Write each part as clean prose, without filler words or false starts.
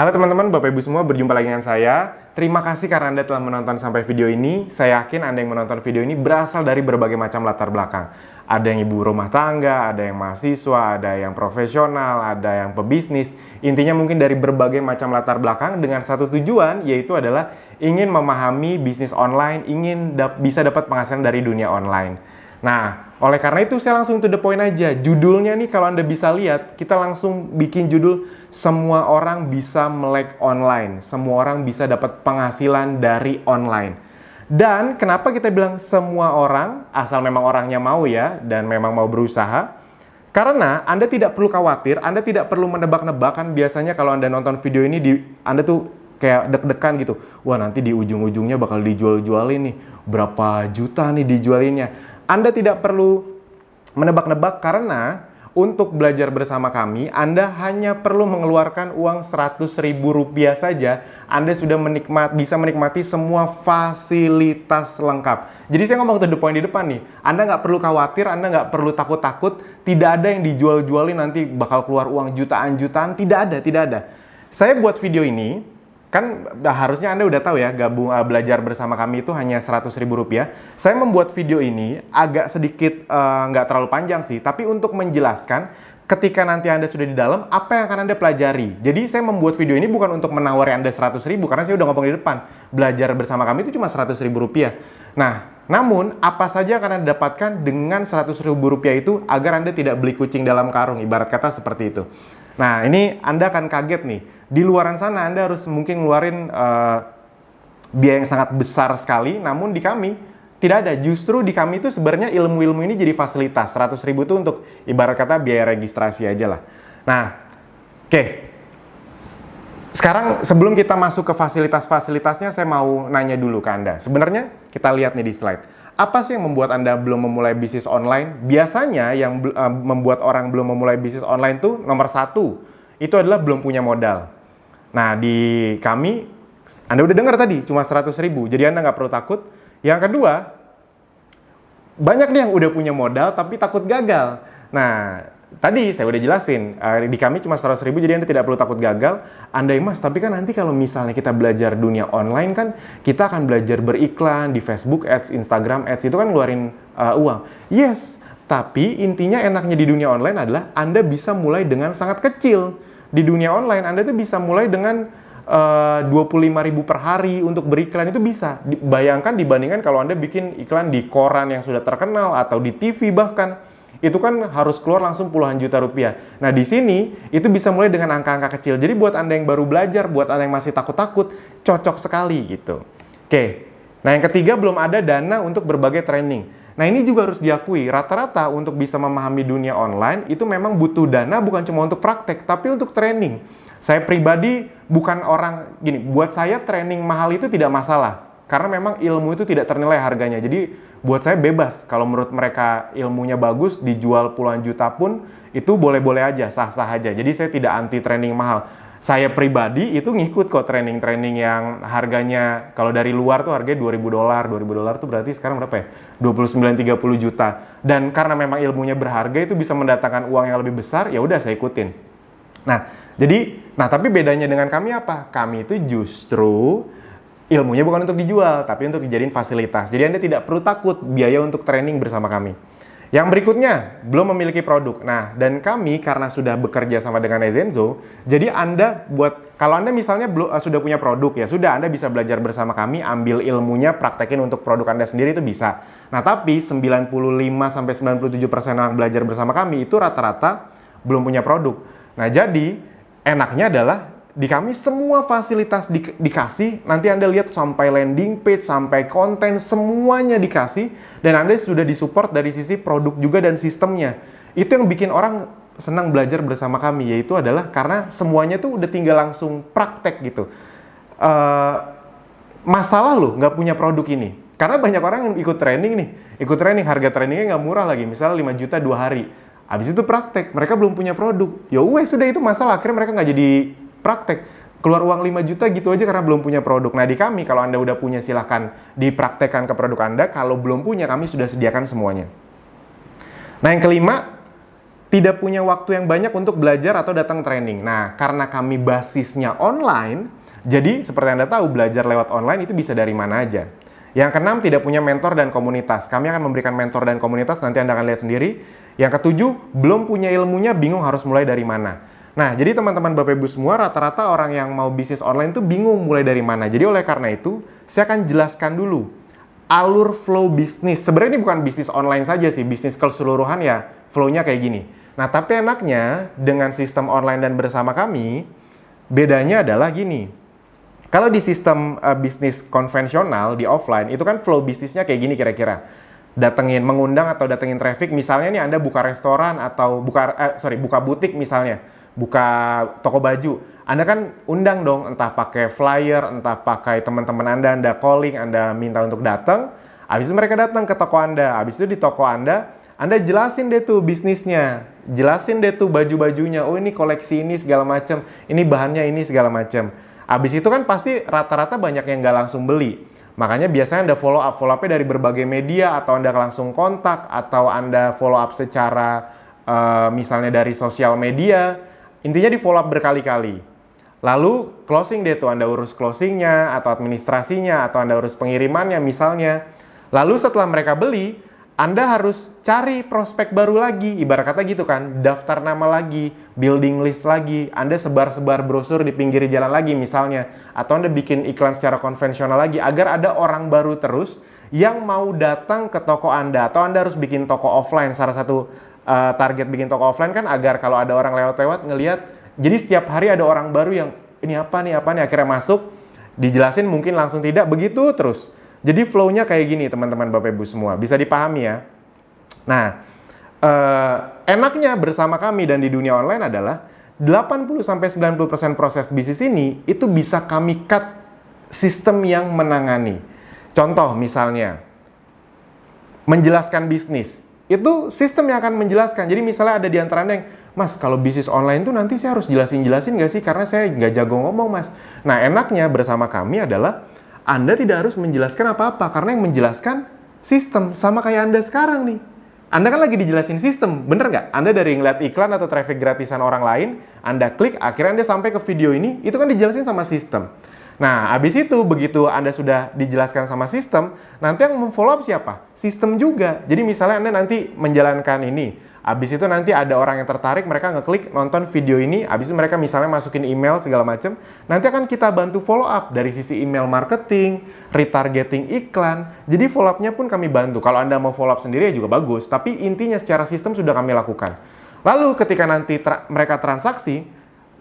Halo teman-teman, Bapak Ibu semua, berjumpa lagi dengan saya. Terima kasih karena Anda telah menonton sampai video ini. Saya yakin Anda yang menonton video ini berasal dari berbagai macam latar belakang. Ada yang ibu rumah tangga, ada yang mahasiswa, ada yang profesional, ada yang pebisnis. Intinya mungkin dari berbagai macam latar belakang dengan satu tujuan, yaitu adalah ingin memahami bisnis online, ingin bisa dapat penghasilan dari dunia online. Nah, oleh karena itu saya langsung to the point aja. Judulnya nih kalau Anda bisa lihat, kita langsung bikin judul semua orang bisa melek online. Semua orang bisa dapat penghasilan dari online. Dan kenapa kita bilang semua orang, asal memang orangnya mau ya, dan memang mau berusaha. Karena Anda tidak perlu khawatir, Anda tidak perlu menebak-nebak. Kan biasanya kalau Anda nonton video ini, Anda tuh kayak deg-degan gitu. Wah, nanti di ujung-ujungnya bakal dijual-jualin nih. Berapa juta nih dijualinnya. Anda tidak perlu menebak-nebak karena untuk belajar bersama kami, Anda hanya perlu mengeluarkan uang Rp100.000 saja. Anda sudah bisa menikmati semua fasilitas lengkap. Jadi saya ngomong to the point di depan nih. Anda nggak perlu khawatir, Anda nggak perlu takut-takut. Tidak ada yang dijual-jualin nanti bakal keluar uang jutaan-jutaan. Tidak ada. Saya buat video ini, kan harusnya Anda udah tahu ya, gabung belajar bersama kami itu hanya Rp100.000. Saya membuat video ini agak sedikit nggak terlalu panjang sih, tapi untuk menjelaskan ketika nanti Anda sudah di dalam, apa yang akan Anda pelajari. Jadi saya membuat video ini bukan untuk menawari Anda 100.000, karena saya udah ngomong di depan, belajar bersama kami itu cuma Rp100.000. Nah, namun apa saja akan Anda dapatkan dengan Rp100.000 itu agar Anda tidak beli kucing dalam karung, ibarat kata seperti itu. Nah, ini Anda akan kaget nih. Di luaran sana Anda harus mungkin ngeluarin biaya yang sangat besar sekali, namun di kami tidak ada. Justru di kami itu sebenarnya ilmu-ilmu ini jadi fasilitas. Rp100.000 itu untuk ibarat kata biaya registrasi aja lah. Nah, oke. Sekarang sebelum kita masuk ke fasilitas-fasilitasnya, saya mau nanya dulu ke Anda. Sebenarnya kita lihat nih di slide. Apa sih yang membuat Anda belum memulai bisnis online? Biasanya yang membuat orang belum memulai bisnis online tuh nomor satu, itu adalah belum punya modal. Nah, di kami, Anda udah dengar tadi, cuma Rp100.000. Jadi Anda nggak perlu takut. Yang kedua, banyak nih yang udah punya modal tapi takut gagal. Nah, tadi saya udah jelasin, di kami cuma Rp100.000, jadi Anda tidak perlu takut gagal. Anda mas, tapi kan nanti kalau misalnya kita belajar dunia online kan, kita akan belajar beriklan di Facebook Ads, Instagram Ads, itu kan ngeluarin uang. Yes, tapi intinya enaknya di dunia online adalah Anda bisa mulai dengan sangat kecil. Di dunia online, Anda tuh bisa mulai dengan 25.000 per hari untuk beriklan, itu bisa. Bayangkan dibandingkan kalau Anda bikin iklan di koran yang sudah terkenal atau di TV bahkan. Itu kan harus keluar langsung puluhan juta rupiah. Nah, di sini itu bisa mulai dengan angka-angka kecil. Jadi buat Anda yang baru belajar, buat Anda yang masih takut-takut, cocok sekali gitu. Oke. Nah, yang ketiga, belum ada dana untuk berbagai training. Nah, ini juga harus diakui, rata-rata untuk bisa memahami dunia online itu memang butuh dana bukan cuma untuk praktek, tapi untuk training. Saya pribadi bukan orang, gini, buat saya training mahal itu tidak masalah. Karena memang ilmu itu tidak ternilai harganya. Jadi buat saya bebas, kalau menurut mereka ilmunya bagus, dijual puluhan juta pun, itu boleh-boleh aja, sah-sah aja. Jadi saya tidak anti training mahal. Saya pribadi itu ngikut kok training-training yang harganya, kalau dari luar tuh harganya $2.000. $2.000 tuh berarti sekarang berapa ya? 29-30 juta. Dan karena memang ilmunya berharga, itu bisa mendatangkan uang yang lebih besar, ya udah saya ikutin. Nah, tapi bedanya dengan kami apa? Kami itu justru ilmunya bukan untuk dijual, tapi untuk dijadiin fasilitas. Jadi Anda tidak perlu takut biaya untuk training bersama kami. Yang berikutnya, belum memiliki produk. Nah, dan kami karena sudah bekerja sama dengan Ezenzo, jadi kalau Anda misalnya sudah punya produk, ya sudah, Anda bisa belajar bersama kami, ambil ilmunya, praktekin untuk produk Anda sendiri, itu bisa. Nah, tapi 95-97% yang belajar bersama kami itu rata-rata belum punya produk. Nah, jadi enaknya adalah di kami semua fasilitas dikasih, nanti Anda lihat sampai landing page, sampai konten, semuanya dikasih, dan Anda sudah disupport dari sisi produk juga dan sistemnya. Itu yang bikin orang senang belajar bersama kami, yaitu adalah karena semuanya tuh udah tinggal langsung praktek gitu. Masalah loh nggak punya produk ini, karena banyak orang yang ikut training, harga trainingnya nggak murah lagi, misalnya 5 juta 2 hari. Habis itu praktek, mereka belum punya produk. Ya sudah itu masalah, akhirnya mereka nggak jadi praktek, keluar uang 5 juta gitu aja karena belum punya produk. Nah, di kami kalau Anda udah punya silahkan dipraktekkan ke produk Anda, kalau belum punya kami sudah sediakan semuanya. Nah, yang kelima, tidak punya waktu yang banyak untuk belajar atau datang training. Nah, karena kami basisnya online, jadi seperti Anda tahu, belajar lewat online itu bisa dari mana aja. Yang keenam, tidak punya mentor dan komunitas. Kami akan memberikan mentor dan komunitas, nanti Anda akan lihat sendiri. Yang ketujuh, belum punya ilmunya, bingung harus mulai dari mana. Nah, jadi teman-teman Bapak Ibu semua, rata-rata orang yang mau bisnis online itu bingung mulai dari mana. Jadi oleh karena itu, saya akan jelaskan dulu alur flow bisnis. Sebenarnya ini bukan bisnis online saja sih, bisnis keseluruhan ya flow-nya kayak gini. Nah, tapi enaknya dengan sistem online dan bersama kami, bedanya adalah gini. Kalau di sistem bisnis konvensional, di offline, itu kan flow bisnisnya kayak gini kira-kira. Mengundang atau datengin traffic, misalnya nih Anda buka restoran atau buka butik misalnya, buka toko baju. Anda kan undang dong, entah pakai flyer, entah pakai teman-teman Anda calling, Anda minta untuk datang. Habis itu mereka datang ke toko Anda. Habis itu di toko Anda jelasin deh tuh bisnisnya. Jelasin deh tuh baju-bajunya. Oh, ini koleksi ini segala macam. Ini bahannya ini segala macam. Habis itu kan pasti rata-rata banyak yang nggak langsung beli. Makanya biasanya Anda follow up-nya dari berbagai media, atau Anda langsung kontak, atau Anda follow up secara misalnya dari sosial media. Intinya di follow up berkali-kali. Lalu closing deh tuh, Anda urus closingnya, atau administrasinya, atau Anda urus pengirimannya misalnya. Lalu setelah mereka beli, Anda harus cari prospek baru lagi, ibarat kata gitu kan, daftar nama lagi, building list lagi, Anda sebar-sebar brosur di pinggir jalan lagi misalnya, atau Anda bikin iklan secara konvensional lagi, agar ada orang baru terus yang mau datang ke toko Anda, atau Anda harus bikin toko offline. Salah satu target bikin toko offline kan agar kalau ada orang lewat-lewat ngelihat, jadi setiap hari ada orang baru yang ini apa nih, akhirnya masuk, dijelasin mungkin langsung tidak, begitu terus. Jadi flow-nya kayak gini teman-teman Bapak Ibu semua, bisa dipahami ya. Nah, enaknya bersama kami dan di dunia online adalah 80-90% proses bisnis ini itu bisa kami cut sistem yang menangani. Contoh misalnya, menjelaskan bisnis. Itu sistem yang akan menjelaskan. Jadi misalnya ada di antara Anda yang, Mas, kalau bisnis online tuh nanti saya harus jelasin nggak sih? Karena saya nggak jago ngomong, Mas. Nah, enaknya bersama kami adalah Anda tidak harus menjelaskan apa-apa, karena yang menjelaskan sistem. Sama kayak Anda sekarang nih. Anda kan lagi dijelasin sistem, bener nggak? Anda dari ngeliat iklan atau traffic gratisan orang lain, Anda klik, akhirnya Anda sampai ke video ini, itu kan dijelasin sama sistem. Nah, habis itu, begitu Anda sudah dijelaskan sama sistem, nanti yang memfollow up siapa? Sistem juga. Jadi misalnya Anda nanti menjalankan ini, habis itu nanti ada orang yang tertarik, mereka ngeklik nonton video ini, habis itu mereka misalnya masukin email segala macam, nanti akan kita bantu follow up dari sisi email marketing, retargeting iklan. Jadi follow up-nya pun kami bantu. Kalau Anda mau follow up sendiri ya juga bagus, tapi intinya secara sistem sudah kami lakukan. Lalu ketika nanti mereka transaksi,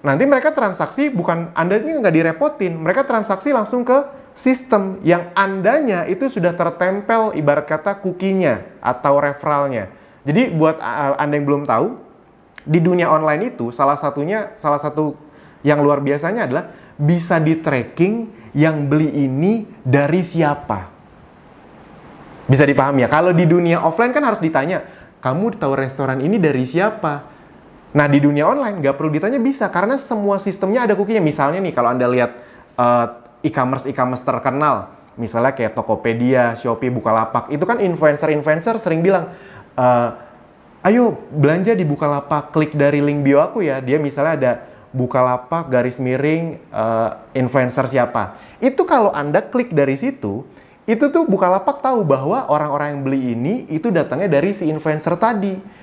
nanti mereka transaksi bukan Anda ini nggak direpotin, mereka transaksi langsung ke sistem yang Andanya itu sudah tertempel ibarat kata cookie-nya atau referralnya. Jadi buat Anda yang belum tahu, di dunia online itu salah satu yang luar biasanya adalah bisa di tracking yang beli ini dari siapa. Bisa dipahami ya? Kalau di dunia offline kan harus ditanya, kamu tahu restoran ini dari siapa? Nah, di dunia online nggak perlu ditanya, bisa, karena semua sistemnya ada cookie-nya. Misalnya nih, kalau Anda lihat e-commerce terkenal, misalnya kayak Tokopedia, Shopee, Bukalapak, itu kan influencer sering bilang, ayo belanja di Bukalapak, klik dari link bio aku ya. Dia misalnya ada Bukalapak _ influencer siapa. Itu kalau Anda klik dari situ, itu tuh Bukalapak tahu bahwa orang-orang yang beli ini itu datangnya dari si influencer tadi.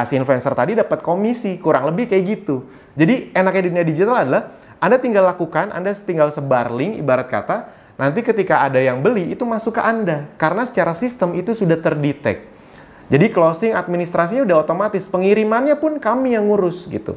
Si influencer tadi dapat komisi, kurang lebih kayak gitu. Jadi enaknya dunia digital adalah Anda tinggal lakukan, Anda tinggal sebar link ibarat kata, nanti ketika ada yang beli itu masuk ke Anda, karena secara sistem itu sudah terdetek. Jadi closing administrasinya udah otomatis, pengirimannya pun kami yang ngurus gitu.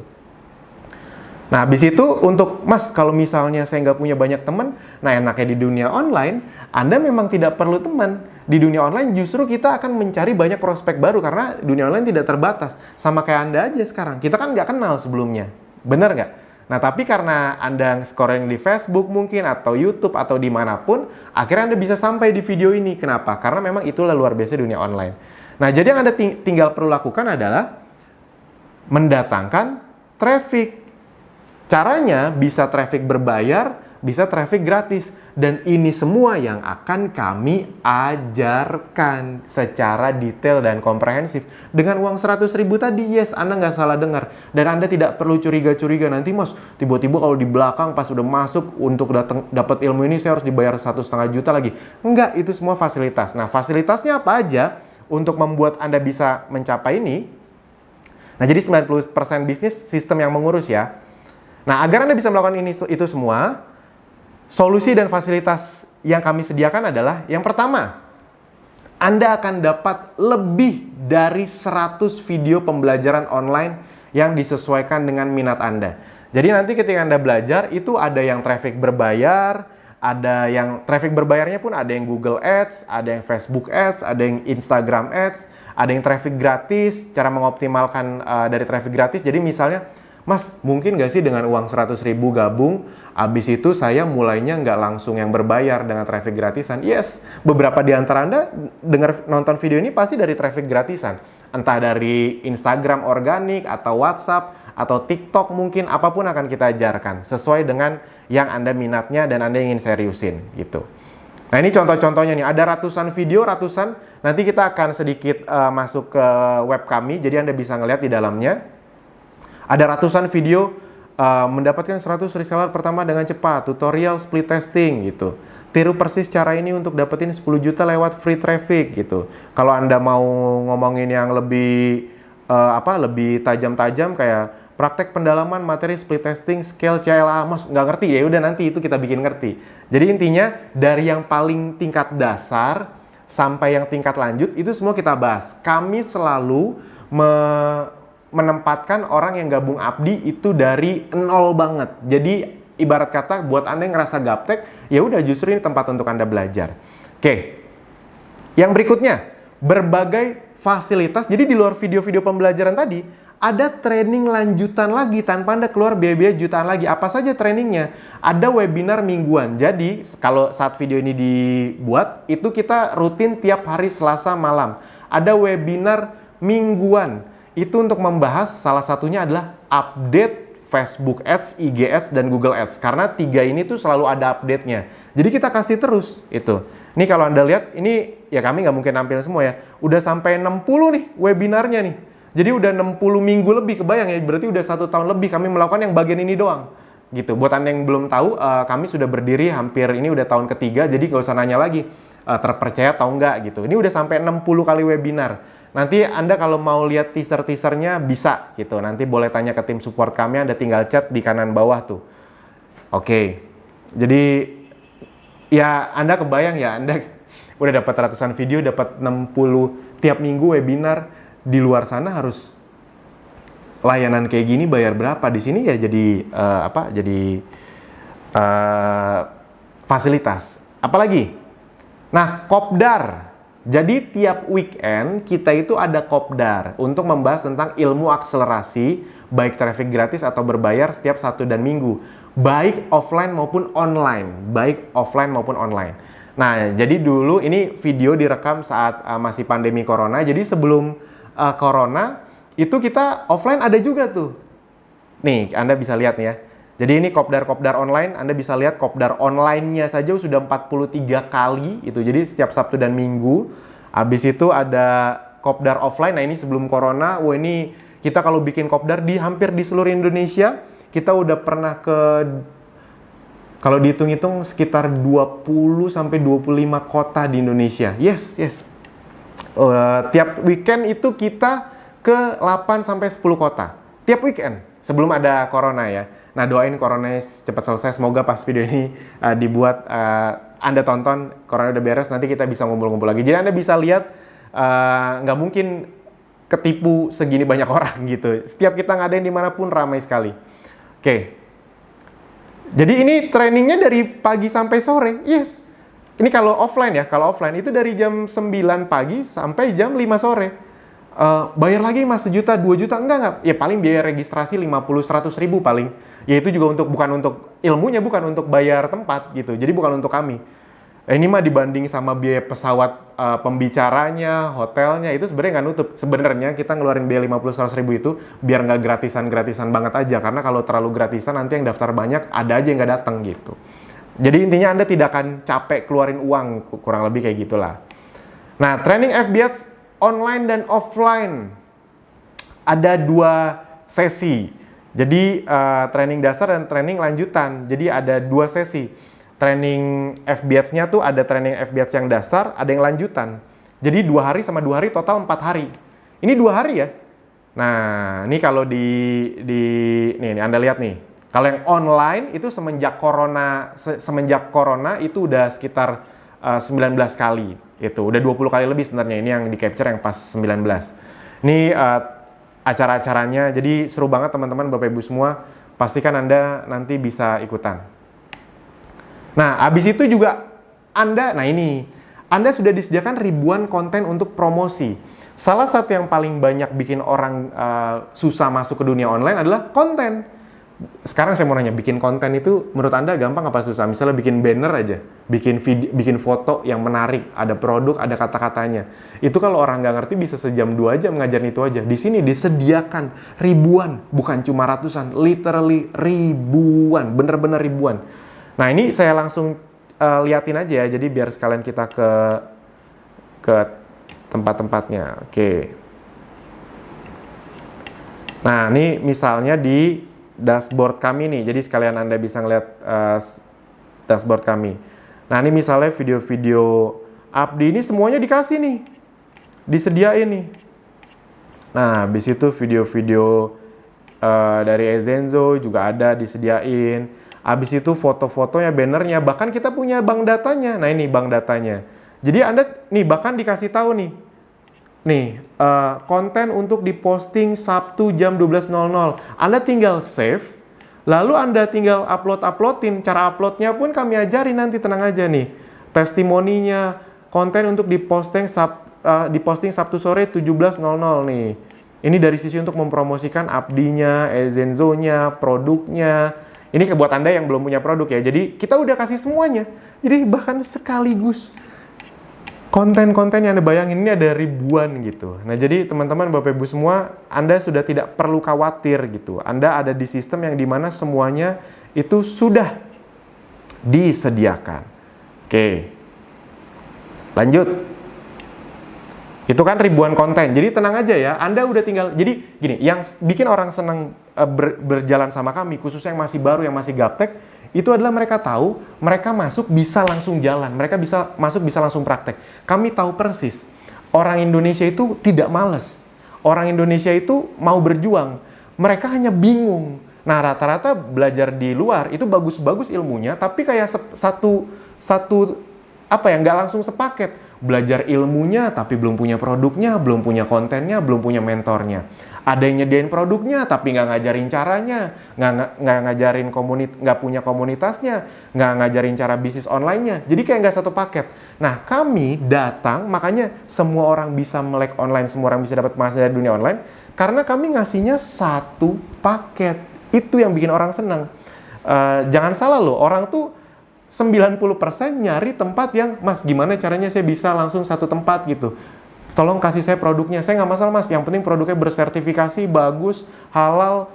Nah, habis itu untuk, Mas, kalau misalnya saya nggak punya banyak teman, nah enaknya di dunia online, Anda memang tidak perlu teman. Di dunia online justru kita akan mencari banyak prospek baru, karena dunia online tidak terbatas. Sama kayak Anda aja sekarang, kita kan nggak kenal sebelumnya. Bener nggak? Nah, tapi karena Anda scoring di Facebook mungkin, atau YouTube, atau dimanapun, akhirnya Anda bisa sampai di video ini. Kenapa? Karena memang itulah luar biasa dunia online. Nah, jadi yang Anda tinggal perlu lakukan adalah mendatangkan traffic. Caranya bisa traffic berbayar, bisa traffic gratis. Dan ini semua yang akan kami ajarkan secara detail dan komprehensif. Dengan uang 100.000 tadi, yes, Anda nggak salah dengar. Dan Anda tidak perlu curiga-curiga, nanti Mas, tiba-tiba kalau di belakang pas udah masuk untuk dapat ilmu ini saya harus dibayar 1,5 juta lagi. Enggak, itu semua fasilitas. Nah, fasilitasnya apa aja untuk membuat Anda bisa mencapai ini? Nah, jadi 90% bisnis sistem yang mengurus ya. Nah, agar Anda bisa melakukan itu semua, solusi dan fasilitas yang kami sediakan adalah yang pertama, Anda akan dapat lebih dari 100 video pembelajaran online yang disesuaikan dengan minat Anda. Jadi nanti ketika Anda belajar, itu ada yang traffic berbayar, ada yang traffic berbayarnya pun ada yang Google Ads, ada yang Facebook Ads, ada yang Instagram Ads, ada yang traffic gratis, cara mengoptimalkan dari traffic gratis. Jadi misalnya, Mas, mungkin nggak sih dengan uang 100.000 gabung, abis itu saya mulainya nggak langsung yang berbayar dengan traffic gratisan? Yes, beberapa di antara Anda nonton video ini pasti dari traffic gratisan. Entah dari Instagram organik, atau WhatsApp, atau TikTok mungkin, apapun akan kita ajarkan. Sesuai dengan yang Anda minatnya dan Anda ingin seriusin, gitu. Nah, ini contoh-contohnya nih, ada ratusan video, nanti kita akan sedikit masuk ke web kami, jadi Anda bisa ngeliat di dalamnya. Ada ratusan video mendapatkan 100 reseller pertama dengan cepat, tutorial split testing gitu. Tiru persis cara ini untuk dapetin 10 juta lewat free traffic gitu. Kalau Anda mau ngomongin yang lebih lebih tajam-tajam kayak praktek pendalaman materi split testing scale CLA, Mas nggak ngerti ya udah nanti itu kita bikin ngerti. Jadi intinya dari yang paling tingkat dasar sampai yang tingkat lanjut itu semua kita bahas. Kami selalu menempatkan orang yang gabung Abdi itu dari nol banget. Jadi ibarat kata buat Anda yang ngerasa gaptek, ya udah justru ini tempat untuk Anda belajar. Oke. Yang berikutnya, berbagai fasilitas. Jadi di luar video-video pembelajaran tadi, ada training lanjutan lagi tanpa Anda keluar biaya-biaya jutaan lagi. Apa saja trainingnya? Ada webinar mingguan. Jadi kalau saat video ini dibuat, itu kita rutin tiap hari Selasa malam. Ada webinar mingguan. Itu untuk membahas salah satunya adalah update Facebook Ads, IG Ads, dan Google Ads. Karena 3 ini tuh selalu ada update-nya. Jadi kita kasih terus itu. Ini kalau Anda lihat, ini ya kami nggak mungkin nampil semua ya. Udah sampai 60 nih webinarnya nih. Jadi udah 60 minggu lebih, kebayang ya. Berarti udah 1 tahun lebih kami melakukan yang bagian ini doang. Gitu. Buat Anda yang belum tahu, kami sudah berdiri hampir ini udah tahun ketiga. Jadi nggak usah nanya lagi terpercaya atau enggak gitu. Ini udah sampai 60 kali webinar. Nanti Anda kalau mau lihat teaser-teasernya bisa gitu. Nanti boleh tanya ke tim support kami, Anda tinggal chat di kanan bawah tuh. Oke. Jadi ya Anda kebayang ya, Anda udah dapat ratusan video, dapat 60 tiap minggu webinar. Di luar sana harus layanan kayak gini bayar berapa? Di sini ya jadi fasilitas. Apalagi? Nah, kopdar. Jadi tiap weekend kita itu ada kopdar untuk membahas tentang ilmu akselerasi baik traffic gratis atau berbayar setiap Sabtu dan Minggu, baik offline maupun online, Nah, jadi dulu ini video direkam saat masih pandemi corona. Jadi sebelum corona itu kita offline ada juga tuh. Nih, Anda bisa lihat nih ya. Jadi ini kopdar online, Anda bisa lihat kopdar online-nya saja sudah 43 kali itu. Jadi setiap Sabtu dan Minggu. Habis itu ada kopdar offline. Nah, ini sebelum corona. Wah, ini kita kalau bikin kopdar hampir di seluruh Indonesia, kita udah pernah ke, kalau dihitung-hitung sekitar 20 sampai 25 kota di Indonesia. Yes. Tiap weekend itu kita ke 8 sampai 10 kota. Tiap weekend sebelum ada corona ya. Nah, doain corona cepat selesai. Semoga pas video ini dibuat, Anda tonton, corona udah beres, nanti kita bisa ngumpul-ngumpul lagi. Jadi Anda bisa lihat, nggak mungkin ketipu segini banyak orang gitu. Setiap kita ngadain dimanapun ramai sekali. Oke. Jadi ini trainingnya dari pagi sampai sore. Yes. Ini kalau offline ya. Kalau offline itu dari jam 9 pagi sampai jam 5 sore. Bayar lagi Mas 1 juta, 2 juta, enggak. Ya paling biaya registrasi 50-100 ribu paling. Ya itu juga bukan untuk ilmunya, bukan untuk bayar tempat gitu. Jadi bukan untuk kami. Ini mah dibanding sama biaya pesawat pembicaranya, hotelnya, itu sebenarnya nggak nutup. Sebenarnya kita ngeluarin biaya 50-100 ribu itu biar nggak gratisan banget aja. Karena kalau terlalu gratisan nanti yang daftar banyak, ada aja yang nggak datang gitu. Jadi intinya Anda tidak akan capek keluarin uang, kurang lebih kayak gitulah. Nah, training FB Ads online dan offline ada 2 sesi. Jadi training dasar dan training lanjutan. Jadi ada 2 sesi. Training FB Ads-nya tuh ada training FB Ads yang dasar, ada yang lanjutan. Jadi 2 hari sama 2 hari total 4 hari. Ini 2 hari ya. Nah, ini kalau nih Anda lihat nih. Kalau yang online itu semenjak corona itu udah sekitar 19 kali. Itu udah 20 kali lebih sebenarnya. Ini yang di capture yang pas 19. Ini acara-acaranya. Jadi seru banget teman-teman, Bapak Ibu semua. Pastikan Anda nanti bisa ikutan. Nah, habis itu juga Anda sudah disediakan ribuan konten untuk promosi. Salah satu yang paling banyak bikin orang susah masuk ke dunia online adalah konten. Sekarang saya mau nanya, bikin konten itu menurut Anda gampang apa susah? Misalnya bikin banner aja, bikin video, bikin foto yang menarik, ada produk, ada kata-katanya. Itu kalau orang nggak ngerti bisa sejam 2 jam ngajarin itu aja. Di sini disediakan ribuan, bukan cuma ratusan, literally ribuan, bener-bener ribuan. Nah, ini saya langsung liatin aja ya, jadi biar sekalian kita ke tempat-tempatnya. Oke. Nah, ini misalnya di dashboard kami nih, jadi sekalian Anda bisa ngeliat dashboard kami. Nah, ini misalnya video-video Abdi ini semuanya dikasih nih, disediain nih. Nah, habis itu video-video dari Ezenzo juga ada disediain. Habis itu foto-fotonya, bannernya, bahkan kita punya bank datanya. Nah, ini bank datanya. Jadi Anda nih bahkan dikasih tahu nih, konten untuk diposting Sabtu jam 12.00. Anda tinggal save, lalu Anda tinggal uploadin. Cara uploadnya pun kami ajarin nanti, tenang aja nih. Testimoninya, konten untuk diposting Sabtu sore 17.00 nih. Ini dari sisi untuk mempromosikan Abdinya, Ezenzo-nya, produknya. Ini buat Anda yang belum punya produk ya. Jadi kita udah kasih semuanya. Jadi bahkan sekaligus konten-konten yang Anda bayangin ini ada ribuan gitu. Nah, jadi teman-teman, Bapak Ibu semua, Anda sudah tidak perlu khawatir gitu. Anda ada di sistem yang dimana semuanya itu sudah disediakan. Oke. Lanjut. Itu kan ribuan konten. Jadi tenang aja ya, Anda udah tinggal. Jadi gini, yang bikin orang senang berjalan sama kami, khususnya yang masih baru, yang masih gaptek, itu adalah mereka tahu, mereka masuk bisa langsung jalan, mereka bisa masuk bisa langsung praktek. Kami tahu persis, orang Indonesia itu tidak males. Orang Indonesia itu mau berjuang, mereka hanya bingung. Nah, rata-rata belajar di luar itu bagus-bagus ilmunya, tapi kayak nggak langsung sepaket. Belajar ilmunya tapi belum punya produknya, belum punya kontennya, belum punya mentornya. Ada yang nyediain produknya tapi nggak ngajarin caranya, nggak ngajarin nggak punya komunitasnya, nggak ngajarin cara bisnis online-nya. Jadi kayak nggak satu paket. Nah, kami datang, makanya semua orang bisa melek online, semua orang bisa dapat penghasilan dari dunia online, karena kami ngasihnya satu paket. Itu yang bikin orang senang. Jangan salah loh, orang tuh 90% nyari tempat yang, Mas, gimana caranya saya bisa langsung satu tempat gitu. Tolong kasih saya produknya. Saya nggak masalah, Mas. Yang penting produknya bersertifikasi, bagus, halal,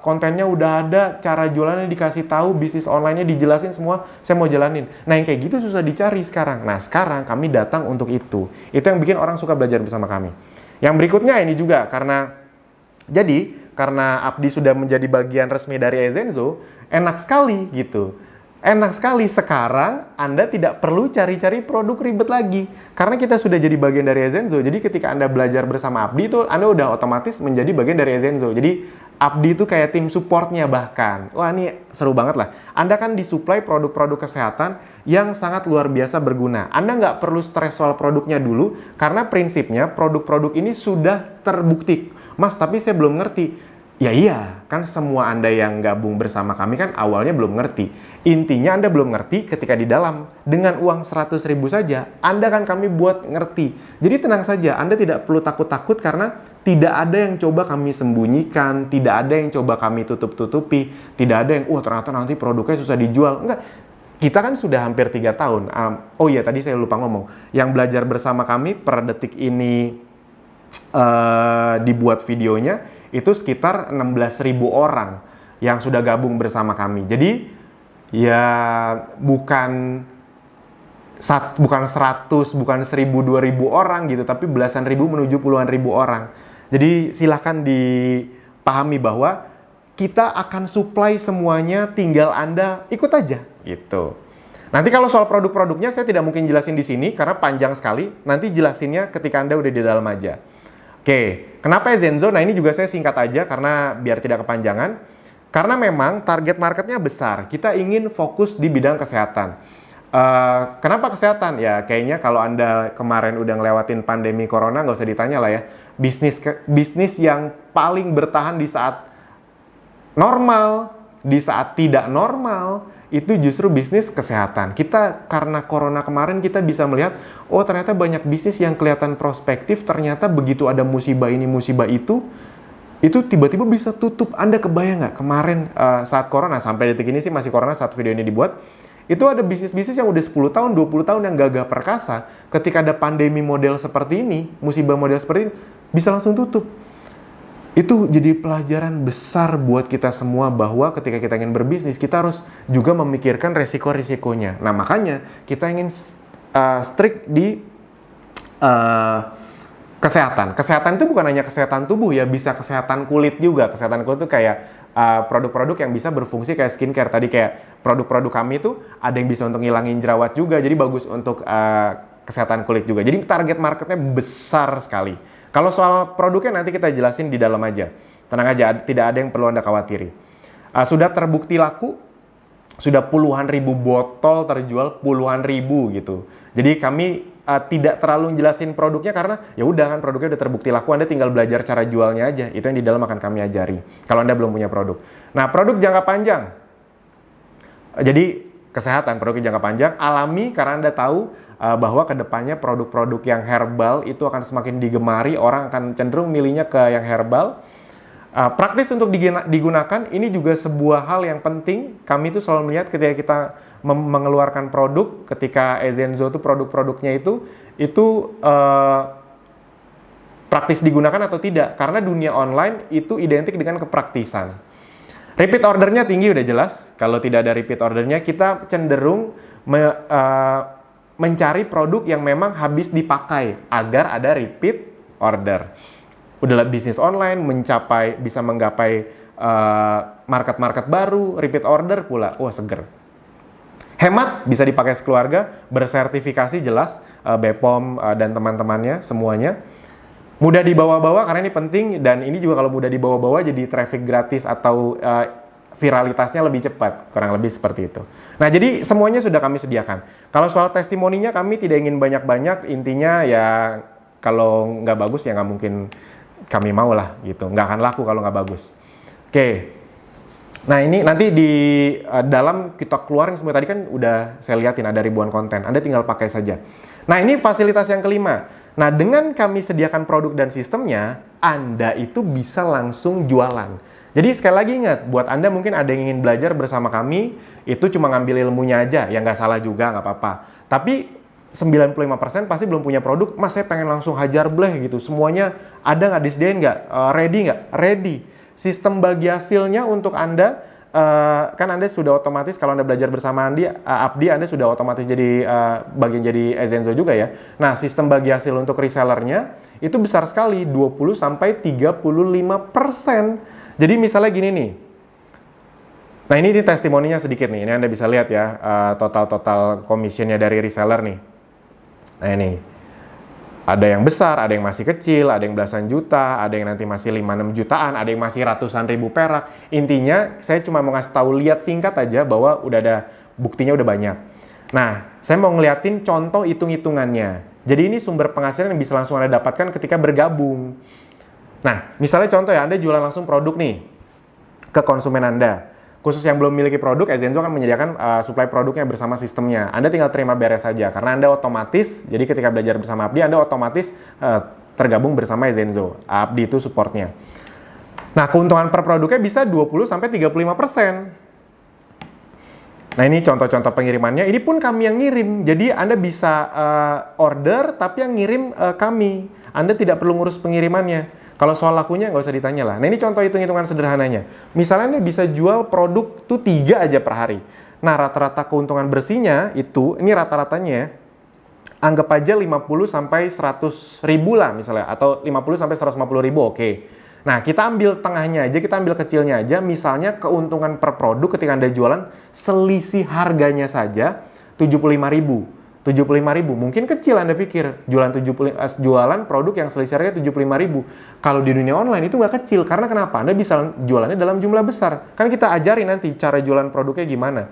kontennya udah ada, cara jualannya dikasih tahu, bisnis online-nya dijelasin semua, saya mau jalanin. Nah, yang kayak gitu susah dicari sekarang. Nah, sekarang kami datang untuk itu. Itu yang bikin orang suka belajar bersama kami. Yang berikutnya ini juga, karena Abdi sudah menjadi bagian resmi dari Ezenzo, enak sekali gitu. Enak sekali sekarang Anda tidak perlu cari-cari produk ribet lagi. Karena kita sudah jadi bagian dari Ezenzo. Jadi ketika Anda belajar bersama Abdi itu Anda udah otomatis menjadi bagian dari Ezenzo. Jadi Abdi itu kayak tim supportnya bahkan. Wah, ini seru banget lah. Anda kan disuplai produk-produk kesehatan yang sangat luar biasa berguna. Anda nggak perlu stres soal produknya dulu. Karena prinsipnya produk-produk ini sudah terbukti. Mas, tapi saya belum ngerti. Ya iya, kan semua Anda yang gabung bersama kami kan awalnya belum ngerti. Intinya Anda belum ngerti ketika di dalam. Dengan uang 100.000 saja, Anda kan kami buat ngerti. Jadi tenang saja, Anda tidak perlu takut-takut karena tidak ada yang coba kami sembunyikan, tidak ada yang coba kami tutup-tutupi, tidak ada yang, ternyata nanti produknya susah dijual. Enggak, kita kan sudah hampir 3 tahun. Oh iya, tadi saya lupa ngomong. Yang belajar bersama kami per detik ini dibuat videonya, itu sekitar 16.000 orang yang sudah gabung bersama kami. Jadi ya bukan 100, bukan 1000, 2000 orang gitu, tapi belasan ribu menuju puluhan ribu orang. Jadi silahkan dipahami bahwa kita akan supply semuanya, tinggal Anda ikut aja gitu. Nanti kalau soal produk-produknya saya tidak mungkin jelasin di sini karena panjang sekali. Nanti jelasinnya ketika Anda udah di dalam aja. Oke, kenapa Ezenzo? Nah ini juga saya singkat aja karena biar tidak kepanjangan. Karena memang target marketnya besar. Kita ingin fokus di bidang kesehatan. Kenapa kesehatan? Ya kayaknya kalau Anda kemarin udah ngelewatin pandemi corona nggak usah ditanya lah ya. Bisnis yang paling bertahan di saat normal, di saat tidak normal, itu justru bisnis kesehatan. Kita karena corona kemarin kita bisa melihat, oh ternyata banyak bisnis yang kelihatan prospektif, ternyata begitu ada musibah ini, musibah itu tiba-tiba bisa tutup. Anda kebayang nggak kemarin saat corona, sampai detik ini sih masih corona saat video ini dibuat, itu ada bisnis-bisnis yang udah 10 tahun, 20 tahun yang gagah perkasa, ketika ada pandemi model seperti ini, musibah model seperti ini, bisa langsung tutup. Itu jadi pelajaran besar buat kita semua bahwa ketika kita ingin berbisnis, kita harus juga memikirkan resiko-risikonya. Nah, makanya kita ingin strict di kesehatan. Kesehatan itu bukan hanya kesehatan tubuh ya, bisa kesehatan kulit juga. Kesehatan kulit itu kayak produk-produk yang bisa berfungsi kayak skincare. Tadi kayak produk-produk kami itu ada yang bisa untuk ngilangin jerawat juga, jadi bagus untuk kesehatan kulit juga. Jadi target marketnya besar sekali. Kalau soal produknya nanti kita jelasin di dalam aja. Tenang aja, tidak ada yang perlu Anda khawatiri. Sudah terbukti laku, sudah puluhan ribu botol terjual, puluhan ribu gitu. Jadi kami tidak terlalu jelasin produknya karena ya udah kan produknya udah terbukti laku, Anda tinggal belajar cara jualnya aja. Itu yang di dalam akan kami ajari. Kalau Anda belum punya produk. Nah, produk jangka panjang. Jadi kesehatan, produk jangka panjang, alami karena Anda tahu bahwa kedepannya produk-produk yang herbal itu akan semakin digemari, orang akan cenderung milihnya ke yang herbal. Praktis untuk digunakan, ini juga sebuah hal yang penting. Kami itu selalu melihat ketika kita mengeluarkan produk, ketika Ezenzo itu produk-produknya itu praktis digunakan atau tidak. Karena dunia online itu identik dengan kepraktisan. Repeat ordernya tinggi udah jelas. Kalau tidak ada repeat ordernya, kita cenderung mencari produk yang memang habis dipakai agar ada repeat order. Udah bisnis online bisa menggapai market-market baru, repeat order pula. Wah, seger. Hemat, bisa dipakai sekeluarga, bersertifikasi jelas, BPOM dan teman-temannya semuanya. Mudah dibawa-bawa karena ini penting, dan ini juga kalau mudah dibawa-bawa jadi traffic gratis atau viralitasnya lebih cepat, kurang lebih seperti itu. Nah, jadi semuanya sudah kami sediakan. Kalau soal testimoninya kami tidak ingin banyak-banyak, intinya ya kalau nggak bagus ya nggak mungkin kami mau lah gitu, nggak akan laku kalau nggak bagus. Oke. Nah, ini nanti di dalam kita keluarin semua, tadi kan udah saya liatin ada ribuan konten, Anda tinggal pakai saja. Nah, ini fasilitas yang kelima. Nah, dengan kami sediakan produk dan sistemnya, Anda itu bisa langsung jualan. Jadi sekali lagi ingat, buat Anda mungkin ada yang ingin belajar bersama kami, itu cuma ngambil ilmunya aja, ya nggak salah juga, nggak apa-apa. Tapi 95% pasti belum punya produk, Mas saya pengen langsung hajar bleh gitu, semuanya ada nggak, disediain nggak, ready nggak? Ready. Sistem bagi hasilnya untuk Anda, kan Anda sudah otomatis, kalau Anda belajar bersama Abdi, Anda sudah otomatis jadi bagian jadi Ezenzo juga ya. Nah, sistem bagi hasil untuk resellernya, itu besar sekali, 20-35%. Jadi misalnya gini nih, nah ini testimoninya sedikit nih, ini Anda bisa lihat ya, total commissionnya dari reseller nih. Nah ini, ada yang besar, ada yang masih kecil, ada yang belasan juta, ada yang nanti masih 5-6 jutaan, ada yang masih ratusan ribu perak. Intinya, saya cuma mau ngasih tahu, lihat singkat aja bahwa udah ada, buktinya udah banyak. Nah, saya mau ngeliatin contoh hitung-hitungannya. Jadi ini sumber penghasilan yang bisa langsung Anda dapatkan ketika bergabung. Nah, misalnya contoh ya, Anda jualan langsung produk nih ke konsumen Anda. Khusus yang belum memiliki produk, Ezenzo akan menyediakan supply produknya bersama sistemnya. Anda tinggal terima beres saja, karena Anda otomatis, jadi ketika belajar bersama Abdi, Anda otomatis tergabung bersama Ezenzo. Abdi itu supportnya. Nah, keuntungan per produknya bisa 20-35%. Nah, ini contoh-contoh pengirimannya. Ini pun kami yang ngirim. Jadi, Anda bisa order, tapi yang ngirim kami. Anda tidak perlu ngurus pengirimannya. Kalau soal lakunya nggak usah ditanya lah. Nah, ini contoh hitung-hitungan sederhananya. Misalnya Anda bisa jual produk tuh 3 aja per hari. Nah, rata-rata keuntungan bersihnya itu, ini rata-ratanya ya, anggap aja 50 sampai 100 ribu lah misalnya, atau 50 sampai 150 ribu, oke. Nah, kita ambil tengahnya aja, kita ambil kecilnya aja, misalnya keuntungan per produk ketika Anda jualan, selisih harganya saja 75 ribu. 75 ribu, mungkin kecil Anda pikir, jualan produk yang selisih harganya 75 ribu. Kalau di dunia online itu nggak kecil, karena kenapa? Anda bisa jualannya dalam jumlah besar. Kan kita ajarin nanti cara jualan produknya gimana.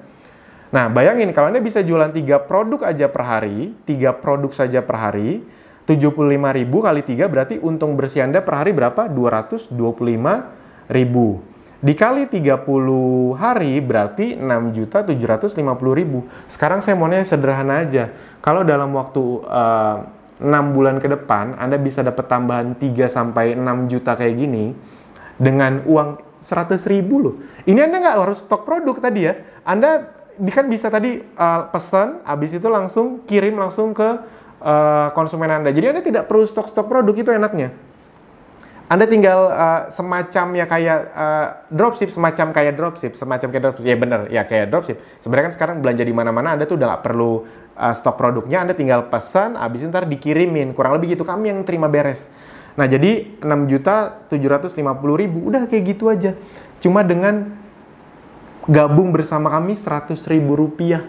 Nah, bayangin kalau Anda bisa jualan 3 produk aja per hari, 3 produk saja per hari, 75.000 kali 3 berarti untung bersih Anda per hari berapa? 225.000. Dikali 30 hari berarti 6.750.000. Sekarang saya maunya sederhana aja. Kalau dalam waktu 6 bulan ke depan Anda bisa dapat tambahan 3 sampai 6 juta kayak gini dengan uang 100.000 loh. Ini Anda nggak harus stok produk tadi ya. Anda kan bisa tadi pesan, habis itu langsung kirim langsung ke konsumen Anda. Jadi Anda tidak perlu stok-stok produk, itu enaknya. Anda tinggal semacam ya kayak dropship, semacam kayak dropship. Ya bener, ya kayak dropship. Sebenarnya kan sekarang belanja di mana-mana Anda tuh udah nggak perlu stok produknya, Anda tinggal pesan, habis itu ntar dikirimin. Kurang lebih gitu, kami yang terima beres. Nah, jadi 6.750.000, udah kayak gitu aja. Cuma dengan gabung bersama kami 100.000 rupiah.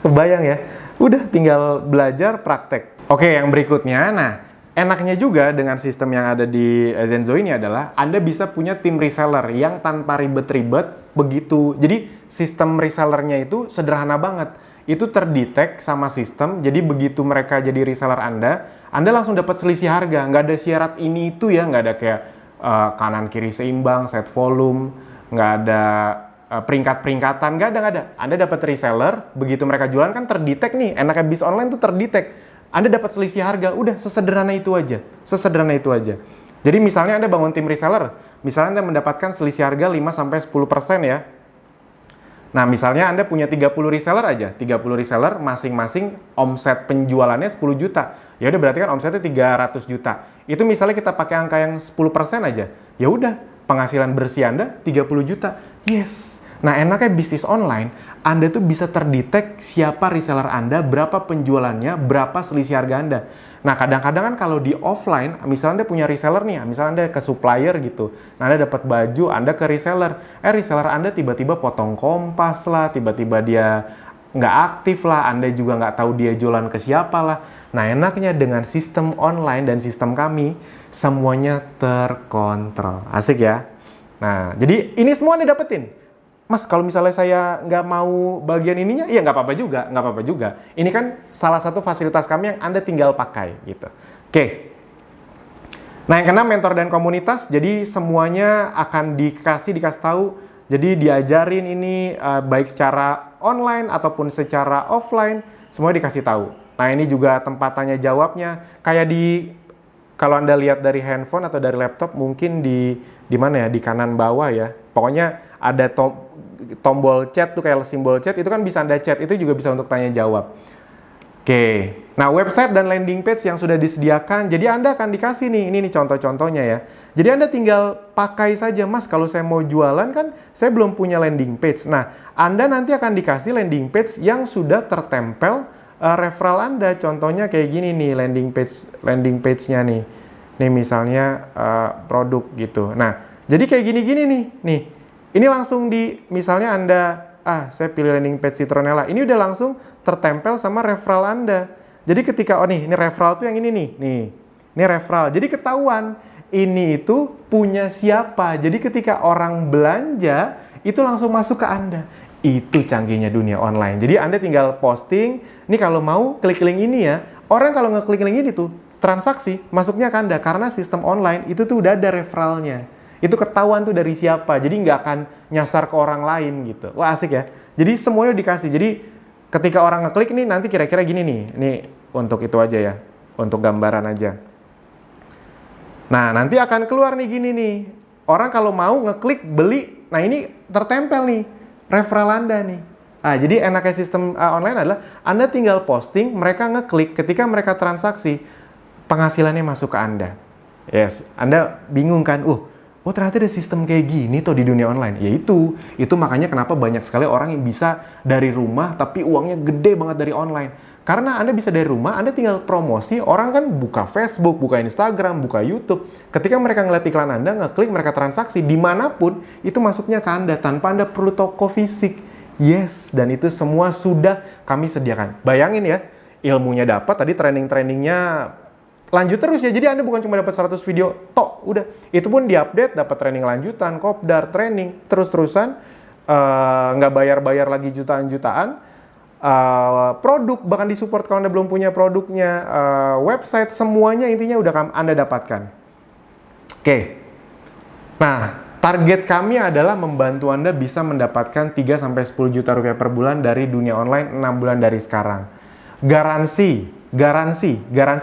Kebayang ya? Udah tinggal belajar praktek. Oke, yang berikutnya, nah enaknya juga dengan sistem yang ada di Zenzo ini adalah Anda bisa punya tim reseller yang tanpa ribet-ribet begitu. Jadi sistem resellernya itu sederhana banget. Itu terdetek sama sistem, jadi begitu mereka jadi reseller Anda langsung dapat selisih harga. Nggak ada syarat ini itu ya, nggak ada kayak kanan kiri seimbang, set volume, nggak ada peringkat-peringkatan, nggak ada. Anda dapat reseller, begitu mereka jualan kan terdetek nih, enaknya bis online tuh terdetek. Anda dapat selisih harga, udah sesederhana itu aja. Jadi misalnya Anda bangun tim reseller, misalnya Anda mendapatkan selisih harga 5-10% ya. Nah, misalnya Anda punya 30 reseller aja, 30 reseller masing-masing omset penjualannya 10 juta. Ya udah berarti kan omsetnya 300 juta. Itu misalnya kita pakai angka yang 10% aja. Ya udah, penghasilan bersih Anda 30 juta. Yes. Nah, enaknya bisnis online, Anda tuh bisa terdetek siapa reseller Anda, berapa penjualannya, berapa selisih harga Anda. Nah, kadang-kadang kan kalau di offline, misalnya Anda punya reseller nih, misalnya Anda ke supplier gitu. Nah, Anda dapat baju, Anda ke reseller. Reseller Anda tiba-tiba potong kompas lah, tiba-tiba dia nggak aktif lah, Anda juga nggak tahu dia jualan ke siapa lah. Nah, enaknya dengan sistem online dan sistem kami, semuanya terkontrol. Asik ya? Nah, jadi ini semua Anda dapetin. Mas, kalau misalnya saya nggak mau bagian ininya, ya nggak apa-apa juga. Ini kan salah satu fasilitas kami yang Anda tinggal pakai, gitu. Oke. Nah, yang keenam, mentor dan komunitas. Jadi semuanya akan dikasih tahu. Jadi diajarin ini baik secara online ataupun secara offline, semua dikasih tahu. Nah, ini juga tempat tanya jawabnya. Kayak kalau Anda lihat dari handphone atau dari laptop, mungkin di mana ya, di kanan bawah ya. Pokoknya ada tombol chat tuh, kayak simbol chat, itu kan bisa Anda chat, itu juga bisa untuk tanya jawab. Oke. Nah, website dan landing page yang sudah disediakan, jadi Anda akan dikasih nih, ini nih contoh-contohnya ya. Jadi Anda tinggal pakai saja, Mas, kalau saya mau jualan kan saya belum punya landing page. Nah, Anda nanti akan dikasih landing page yang sudah tertempel referral Anda. Contohnya kayak gini nih, landing page-nya nih. Nih misalnya produk gitu. Nah, jadi kayak gini-gini nih. Ini langsung misalnya Anda, saya pilih landing page Citronella. Ini udah langsung tertempel sama referral Anda. Jadi ketika, ini referral tuh yang ini nih. Ini referral. Jadi ketahuan, ini itu punya siapa. Jadi ketika orang belanja, itu langsung masuk ke Anda. Itu canggihnya dunia online. Jadi Anda tinggal posting, nih kalau mau klik link ini ya. Orang kalau ngeklik link ini tuh, transaksi masuknya ke Anda. Karena sistem online itu tuh udah ada referralnya. Itu ketahuan tuh dari siapa, jadi nggak akan nyasar ke orang lain gitu. Wah, asik ya. Jadi semuanya dikasih. Jadi ketika orang ngeklik nih, nanti kira-kira gini nih. Ini untuk itu aja ya, untuk gambaran aja. Nah, nanti akan keluar nih gini nih. Orang kalau mau ngeklik beli, nah ini tertempel nih referral Anda nih. Nah, jadi enaknya sistem online adalah Anda tinggal posting, mereka ngeklik, ketika mereka transaksi, penghasilannya masuk ke Anda. Yes, Anda bingung kan? oh ternyata ada sistem kayak gini tuh di dunia online. Ya itu makanya kenapa banyak sekali orang yang bisa dari rumah tapi uangnya gede banget dari online. Karena Anda bisa dari rumah, Anda tinggal promosi, orang kan buka Facebook, buka Instagram, buka YouTube. Ketika mereka ngeliat iklan Anda, ngeklik, mereka transaksi, dimanapun, itu masuknya ke Anda, tanpa Anda perlu toko fisik. Yes, dan itu semua sudah kami sediakan. Bayangin ya, ilmunya dapat, tadi training-trainingnya lanjut terus ya. Jadi Anda bukan cuma dapat 100 video, tok, udah. Itu pun diupdate, dapat training lanjutan, kopdar, training, terus-terusan, nggak bayar-bayar lagi jutaan-jutaan. Produk, bahkan disupport kalau Anda belum punya produknya, website, semuanya intinya udah Anda dapatkan. Oke. Nah, target kami adalah membantu Anda bisa mendapatkan 3-10 juta rupiah per bulan dari dunia online 6 bulan dari sekarang. Garansi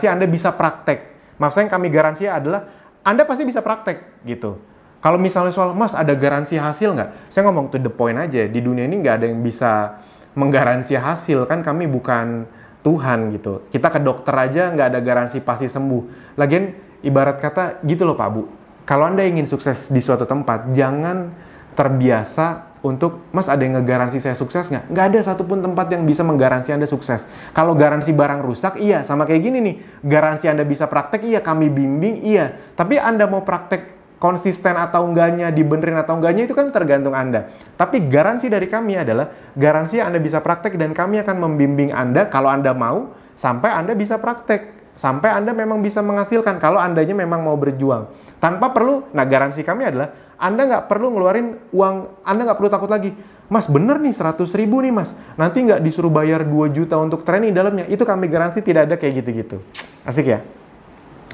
Anda bisa praktek. Maksudnya yang kami garansi adalah Anda pasti bisa praktek gitu. Kalau misalnya soal, Mas ada garansi hasil nggak? Saya ngomong to the point aja, di dunia ini nggak ada yang bisa menggaransi hasil, kan kami bukan Tuhan gitu. Kita ke dokter aja nggak ada garansi pasti sembuh. Lagian ibarat kata gitu loh Pak Bu, kalau Anda ingin sukses di suatu tempat, jangan terbiasa untuk, Mas ada yang ngegaransi saya sukses nggak? Nggak ada satupun tempat yang bisa menggaransi Anda sukses. Kalau garansi barang rusak, iya. Sama kayak gini nih, garansi Anda bisa praktek, iya. Kami bimbing, iya. Tapi Anda mau praktek konsisten atau enggaknya, dibenerin atau enggaknya, itu kan tergantung Anda. Tapi garansi dari kami adalah, garansi Anda bisa praktek dan kami akan membimbing Anda kalau Anda mau, sampai Anda bisa praktek. Sampai Anda memang bisa menghasilkan, kalau Andanya memang mau berjuang. Tanpa perlu, nah garansi kami adalah, Anda nggak perlu ngeluarin uang, Anda nggak perlu takut lagi. Mas bener nih 100 ribu nih mas, nanti nggak disuruh bayar 2 juta untuk training dalamnya. Itu kami garansi tidak ada kayak gitu-gitu. Asik ya?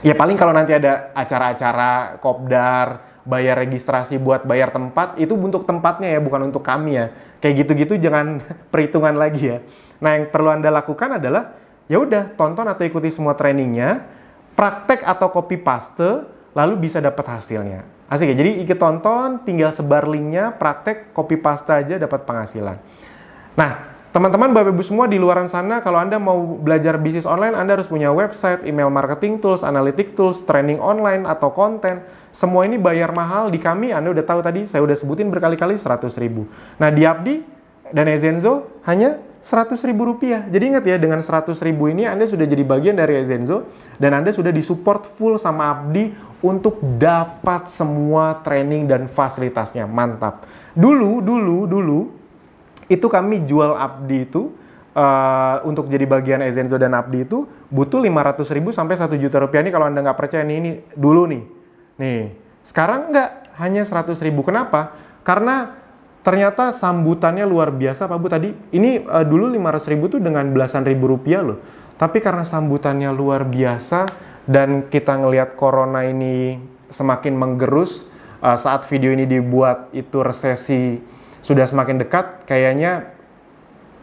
Ya paling kalau nanti ada acara-acara kopdar, bayar registrasi buat bayar tempat, itu untuk tempatnya ya, bukan untuk kami ya. Kayak gitu-gitu jangan perhitungan lagi ya. Nah yang perlu Anda lakukan adalah, ya udah tonton atau ikuti semua trainingnya, praktek atau copy paste, lalu bisa dapat hasilnya. Asik ya, jadi ikut tonton, tinggal sebar linknya, praktek, copy paste aja dapat penghasilan. Nah, teman-teman, Bapak Ibu semua di luaran sana, kalau Anda mau belajar bisnis online, Anda harus punya website, email marketing tools, analytic tools, training online, atau konten. Semua ini bayar mahal di kami, Anda udah tahu tadi, saya udah sebutin berkali-kali 100 ribu. Nah, di Abdi dan Ezenzo hanya 100 ribu rupiah. Jadi ingat ya, dengan 100 ribu ini Anda sudah jadi bagian dari Ezenzo, dan Anda sudah disupport full sama Abdi untuk dapat semua training dan fasilitasnya. Mantap. Dulu, itu kami jual Abdi itu untuk jadi bagian Ezenzo dan Abdi itu butuh 500 ribu sampai 1 juta rupiah. Ini kalau Anda nggak percaya ini dulu nih. Sekarang nggak, hanya 100 ribu. Kenapa? Karena ternyata sambutannya luar biasa Pak Bu tadi. Ini dulu 500 ribu tuh dengan belasan ribu rupiah loh. Tapi karena sambutannya luar biasa dan kita ngelihat corona ini semakin menggerus, saat video ini dibuat itu resesi sudah semakin dekat, kayaknya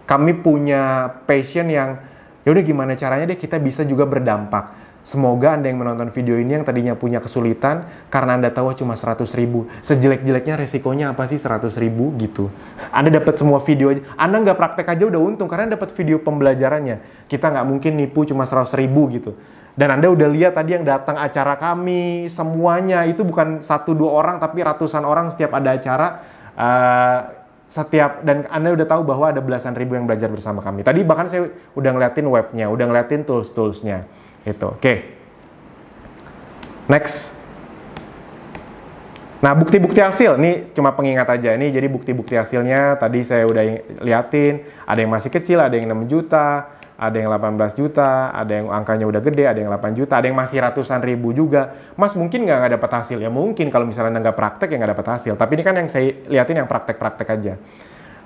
kami punya passion yang, yaudah gimana caranya deh kita bisa juga berdampak. Semoga Anda yang menonton video ini yang tadinya punya kesulitan, karena Anda tahu cuma 100 ribu. Sejelek-jeleknya resikonya apa sih 100 ribu gitu. Anda dapat semua video aja, Anda nggak praktek aja udah untung, karena dapat video pembelajarannya. Kita nggak mungkin nipu cuma 100 ribu gitu. Dan Anda udah lihat tadi yang datang acara kami, semuanya itu bukan 1-2 orang, tapi ratusan orang setiap ada acara. Dan Anda udah tahu bahwa ada belasan ribu yang belajar bersama kami. Tadi bahkan saya udah ngeliatin webnya, udah ngeliatin tools-toolsnya. Itu, oke. Next. Nah, bukti-bukti hasil, ini cuma pengingat aja. Ini jadi bukti-bukti hasilnya, tadi saya udah liatin, ada yang masih kecil, ada yang 6 juta, ada yang 18 juta, ada yang angkanya udah gede, ada yang 8 juta, ada yang masih ratusan ribu juga. Mas mungkin nggak dapat hasil? Ya mungkin, kalau misalnya nggak praktek ya nggak dapat hasil. Tapi ini kan yang saya liatin yang praktek-praktek aja.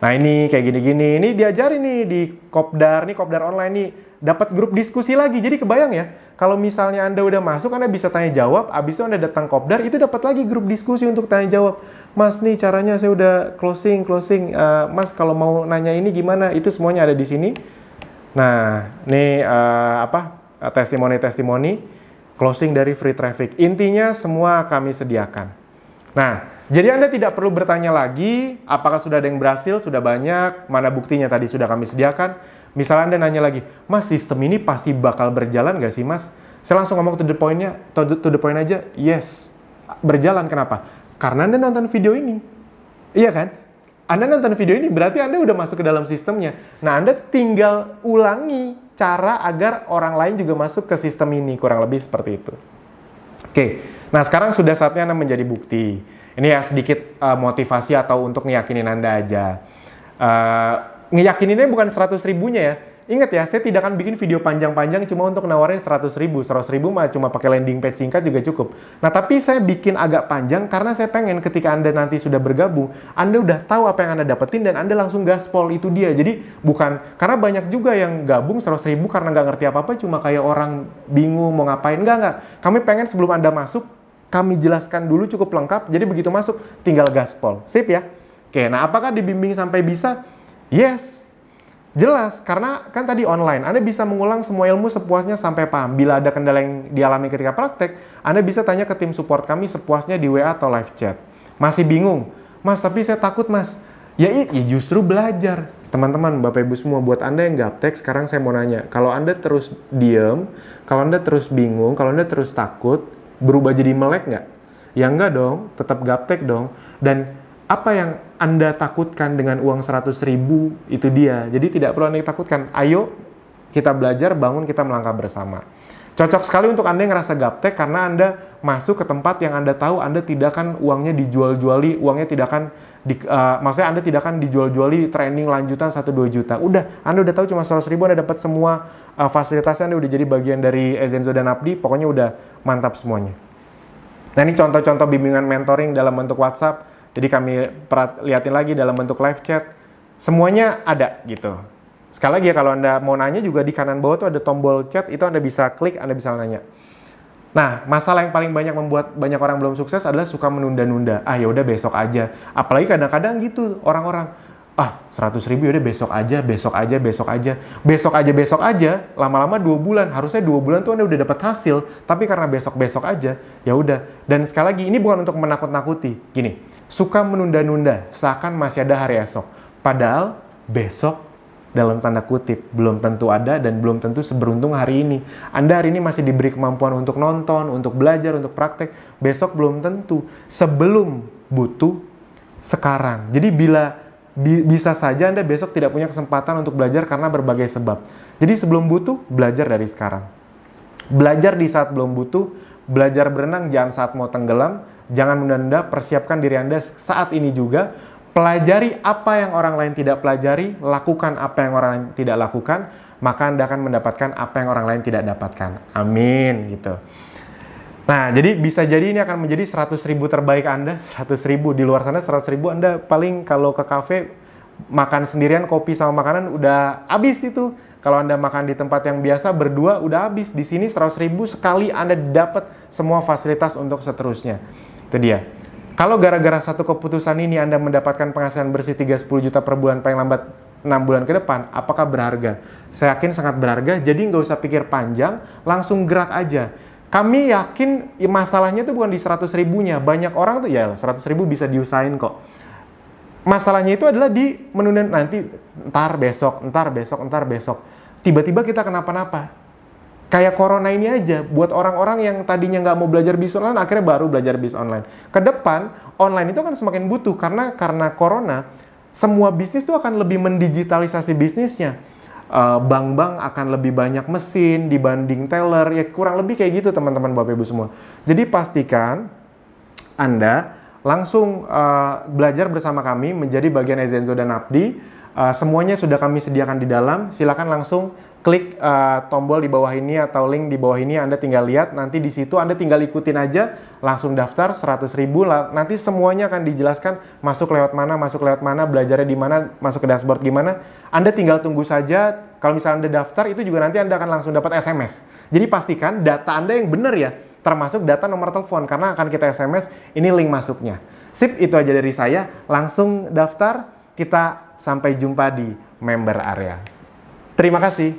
Nah ini kayak gini-gini, ini diajarin nih di kopdar, nih kopdar online nih, dapat grup diskusi lagi. Jadi kebayang ya, kalau misalnya Anda udah masuk, Anda bisa tanya jawab, abis itu Anda datang kopdar, itu dapat lagi grup diskusi untuk tanya jawab. Mas nih caranya saya udah closing, Mas kalau mau nanya ini gimana? Itu semuanya ada di sini. Nah, ini testimoni closing dari free traffic. Intinya semua kami sediakan. Nah, jadi Anda tidak perlu bertanya lagi apakah sudah ada yang berhasil, sudah banyak, mana buktinya tadi sudah kami sediakan. Misalnya Anda nanya lagi, Mas sistem ini pasti bakal berjalan nggak sih Mas? Saya langsung ngomong to the point aja, yes, berjalan. Kenapa? Karena Anda nonton video ini. Iya kan? Anda nonton video ini berarti Anda udah masuk ke dalam sistemnya. Nah, Anda tinggal ulangi cara agar orang lain juga masuk ke sistem ini, kurang lebih seperti itu. Oke, nah sekarang sudah saatnya Anda menjadi bukti. Ini ya sedikit motivasi atau untuk ngeyakinin Anda aja. Ngeyakininnya bukan 100 ribunya ya. Ingat ya, saya tidak akan bikin video panjang-panjang cuma untuk nawarin 100 ribu. 100 ribu mah cuma pakai landing page singkat juga cukup. Nah, tapi saya bikin agak panjang karena saya pengen ketika Anda nanti sudah bergabung, Anda udah tahu apa yang Anda dapetin dan Anda langsung gaspol, itu dia. Jadi bukan, karena banyak juga yang gabung 100 ribu karena nggak ngerti apa-apa, cuma kayak orang bingung mau ngapain. Enggak. Kami pengen sebelum Anda masuk, kami jelaskan dulu cukup lengkap, jadi begitu masuk, tinggal gaspol. Sip ya? Oke, nah apakah dibimbing sampai bisa? Yes. Jelas, karena kan tadi online, Anda bisa mengulang semua ilmu sepuasnya sampai paham. Bila ada kendala yang dialami ketika praktek, Anda bisa tanya ke tim support kami sepuasnya di WA atau live chat. Masih bingung? Mas, tapi saya takut mas. Ya justru belajar. Teman-teman, Bapak Ibu semua, buat Anda yang gaptek, sekarang saya mau nanya. Kalau Anda terus diem, kalau Anda terus bingung, kalau Anda terus takut, berubah jadi melek nggak? Ya enggak dong, tetap gaptek dong. Dan apa yang Anda takutkan dengan uang 100 ribu, itu dia. Jadi tidak perlu Anda takutkan. Ayo kita belajar, bangun, kita melangkah bersama. Cocok sekali untuk Anda yang ngerasa gaptek karena Anda masuk ke tempat yang Anda tahu Anda tidak akan uangnya dijual-juali, uangnya tidak akan, maksudnya Anda tidak akan dijual-juali training lanjutan 1-2 juta. Udah, Anda udah tahu cuma 100 ribu Anda dapat semua fasilitasnya, Anda udah jadi bagian dari Ezenzo dan Abdi, pokoknya udah mantap semuanya. Nah ini contoh-contoh bimbingan mentoring dalam bentuk WhatsApp. Jadi kami liatin lagi dalam bentuk live chat. Semuanya ada gitu. Sekali lagi ya, kalau Anda mau nanya juga di kanan bawah tuh ada tombol chat. Itu Anda bisa klik, Anda bisa nanya. Nah, masalah yang paling banyak membuat banyak orang belum sukses adalah suka menunda-nunda. Ya udah besok aja. Apalagi kadang-kadang gitu orang-orang. 100 ribu ya udah besok aja. Besok aja. Lama-lama 2 bulan. Harusnya 2 bulan tuh Anda udah dapat hasil. Tapi karena besok aja, ya udah. Dan sekali lagi, ini bukan untuk menakut-nakuti. Gini, suka menunda-nunda seakan masih ada hari esok. Padahal besok dalam tanda kutip belum tentu ada dan belum tentu seberuntung hari ini. Anda hari ini masih diberi kemampuan untuk nonton, untuk belajar, untuk praktek. Besok belum tentu. Sebelum butuh, sekarang. Jadi bisa saja Anda besok tidak punya kesempatan untuk belajar karena berbagai sebab. Jadi sebelum butuh, belajar dari sekarang. Belajar di saat belum butuh, belajar berenang jangan saat mau tenggelam, jangan menunda, persiapkan diri Anda saat ini juga. Pelajari apa yang orang lain tidak pelajari, lakukan apa yang orang lain tidak lakukan, maka Anda akan mendapatkan apa yang orang lain tidak dapatkan. Amin, gitu. Nah, jadi bisa jadi ini akan menjadi 100 ribu terbaik Anda, 100 ribu. Di luar sana 100 ribu Anda paling kalau ke kafe, makan sendirian, kopi sama makanan udah habis itu. Kalau Anda makan di tempat yang biasa, berdua udah habis. Di sini 100 ribu sekali Anda dapat semua fasilitas untuk seterusnya. Itu dia. Kalau gara-gara satu keputusan ini Anda mendapatkan penghasilan bersih 3-10 juta per bulan paling lambat 6 bulan ke depan, apakah berharga? Saya yakin sangat berharga, jadi nggak usah pikir panjang, langsung gerak aja. Kami yakin masalahnya itu bukan di 100 ribunya. Banyak orang tuh ya 100 ribu bisa diusahain kok. Masalahnya itu adalah di menunda nanti, entar besok. Tiba-tiba kita kenapa-napa. Kayak corona ini aja, buat orang-orang yang tadinya nggak mau belajar bisnis online, akhirnya baru belajar bisnis online. Ke depan, online itu kan semakin butuh, karena corona, semua bisnis tuh akan lebih mendigitalisasi bisnisnya. Bank-bank akan lebih banyak mesin dibanding teller, ya kurang lebih kayak gitu teman-teman Bapak Ibu semua. Jadi pastikan Anda langsung belajar bersama kami menjadi bagian Ezenzo dan Abdi. Semuanya sudah kami sediakan di dalam. Silakan langsung klik tombol di bawah ini atau link di bawah ini, Anda tinggal lihat. Nanti di situ Anda tinggal ikutin aja, langsung daftar 100 ribu. Nanti semuanya akan dijelaskan masuk lewat mana, belajarnya di mana, masuk ke dashboard gimana. Anda tinggal tunggu saja. Kalau misalnya Anda daftar, itu juga nanti Anda akan langsung dapat SMS. Jadi pastikan data Anda yang benar ya, termasuk data nomor telepon, karena akan kita SMS, ini link masuknya. Sip, itu aja dari saya. Langsung daftar, kita sampai jumpa di member area. Terima kasih.